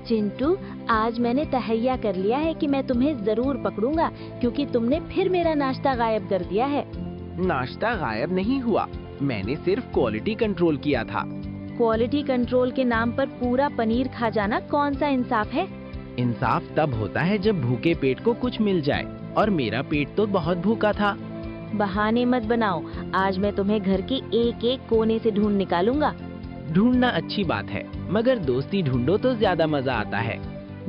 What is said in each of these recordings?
चिंटू, आज मैंने तहैया कर लिया है कि मैं तुम्हें जरूर पकड़ूंगा, क्योंकि तुमने फिर मेरा नाश्ता गायब कर दिया है। नाश्ता गायब नहीं हुआ, मैंने सिर्फ क्वालिटी कंट्रोल किया था। क्वालिटी कंट्रोल के नाम पर पूरा पनीर खा जाना कौन सा इंसाफ है? इंसाफ तब होता है जब भूखे पेट को कुछ मिल जाए, और मेरा पेट तो बहुत भूखा था। बहाने मत बनाओ, आज मैं तुम्हें घर के एक एक कोने से ढूंढ निकालूंगा। ढूंढना अच्छी बात है, मगर दोस्ती ढूंढो तो ज्यादा मजा आता है।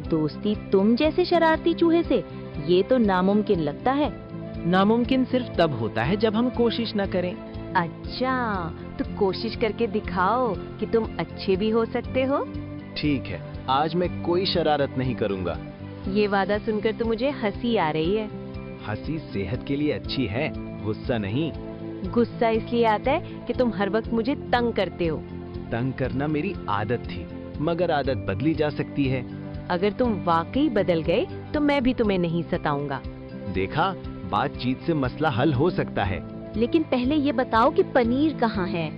दोस्ती तुम जैसे शरारती चूहे से? ये तो नामुमकिन लगता है। नामुमकिन सिर्फ तब होता है जब हम कोशिश न करें। अच्छा, तो कोशिश करके दिखाओ कि तुम अच्छे भी हो सकते हो। ठीक है, आज मैं कोई शरारत नहीं करूंगा। ये वादा सुनकर तो मुझे हंसी आ रही है। हंसी सेहत के लिए अच्छी है, गुस्सा नहीं। गुस्सा इसलिए आता है कि तुम हर वक्त मुझे तंग करते हो। तंग करना मेरी आदत थी, मगर आदत बदली जा सकती है। अगर तुम वाकई बदल गए तो मैं भी तुम्हें नहीं सताऊंगा। देखा, बातचीत से मसला हल हो सकता है। लेकिन पहले ये बताओ कि पनीर कहाँ है?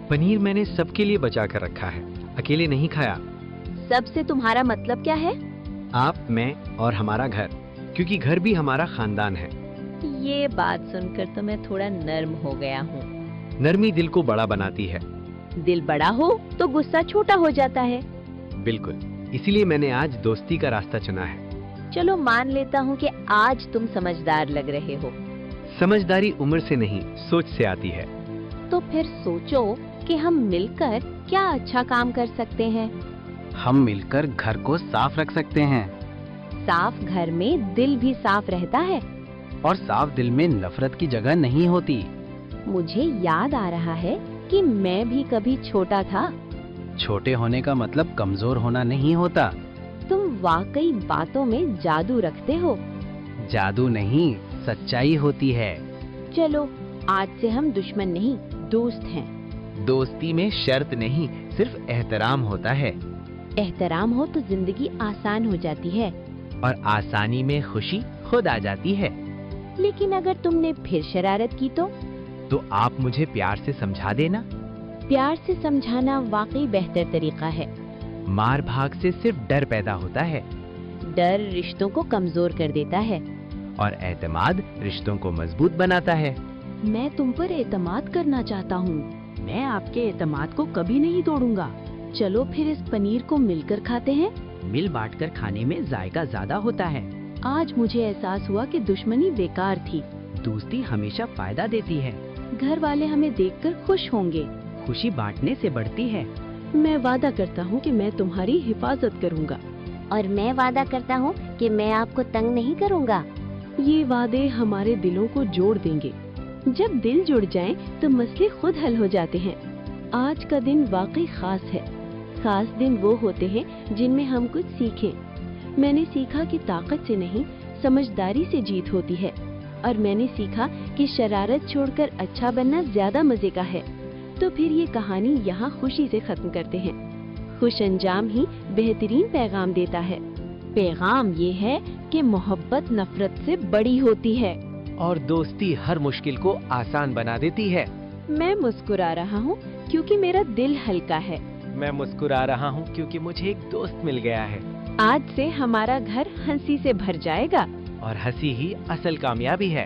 पनीर मैंने सबके लिए बचा कर रखा है, अकेले नहीं खाया। सबसे तुम्हारा मतलब क्या है? आप, मैं और हमारा घर, क्योंकि घर भी हमारा खानदान है। ये बात सुनकर तो मैं थोड़ा नर्म हो गया हूँ। नरमी दिल को बड़ा बनाती है। दिल बड़ा हो तो गुस्सा छोटा हो जाता है। बिल्कुल, इसीलिए मैंने आज दोस्ती का रास्ता चुना है। चलो मान लेता हूँ कि आज तुम समझदार लग रहे हो। समझदारी उम्र से नहीं, सोच से आती है। तो फिर सोचो कि हम मिलकर क्या अच्छा काम कर सकते हैं। हम मिलकर घर को साफ रख सकते हैं, साफ घर में दिल भी साफ रहता है। और साफ दिल में नफरत की जगह नहीं होती। मुझे याद आ रहा है कि मैं भी कभी छोटा था। छोटे होने का मतलब कमजोर होना नहीं होता। तुम वाकई बातों में जादू रखते हो। जादू नहीं, सच्चाई होती है। चलो, आज से हम दुश्मन नहीं, दोस्त हैं। दोस्ती में शर्त नहीं, सिर्फ एहतराम होता है। एहतराम हो तो जिंदगी आसान हो जाती है। और आसानी में खुशी खुद आ जाती है। लेकिन अगर तुमने फिर शरारत की तो आप मुझे प्यार से समझा देना। प्यार से समझाना वाकई बेहतर तरीका है। मार भाग से सिर्फ डर पैदा होता है, डर रिश्तों को कमजोर कर देता है। और एतमाद रिश्तों को मजबूत बनाता है। मैं तुम पर एतमाद करना चाहता हूँ। मैं आपके एतमाद को कभी नहीं तोड़ूंगा। चलो फिर इस पनीर को मिलकर खाते हैं। मिल बांट कर खाने में जायका ज्यादा होता है। आज मुझे एहसास हुआ कि दुश्मनी बेकार थी। दोस्ती हमेशा फायदा देती है। घर वाले हमें देखकर खुश होंगे। खुशी बांटने से बढ़ती है। मैं वादा करता हूँ कि मैं तुम्हारी हिफाजत करूँगा। और मैं वादा करता हूँ कि मैं आपको तंग नहीं करूँगा। ये वादे हमारे दिलों को जोड़ देंगे। जब दिल जुड़ जाएं, तो मसले खुद हल हो जाते हैं। आज का दिन वाकई खास है। खास दिन वो होते हैं जिनमें हम कुछ सीखें। मैंने सीखा कि ताकत से नहीं, समझदारी से जीत होती है। और मैंने सीखा कि शरारत छोड़कर अच्छा बनना ज्यादा मजे का है। तो फिर ये कहानी यहाँ खुशी से खत्म करते हैं। खुश अंजाम ही बेहतरीन पैगाम देता है। पैगाम ये है कि मोहब्बत नफरत से बड़ी होती है। और दोस्ती हर मुश्किल को आसान बना देती है। मैं मुस्कुरा रहा हूँ क्योंकि मेरा दिल हल्का है। मैं मुस्कुरा रहा हूँ क्योंकि मुझे एक दोस्त मिल गया है। आज से हमारा घर हंसी से भर जाएगा। और हंसी ही असल कामयाबी है।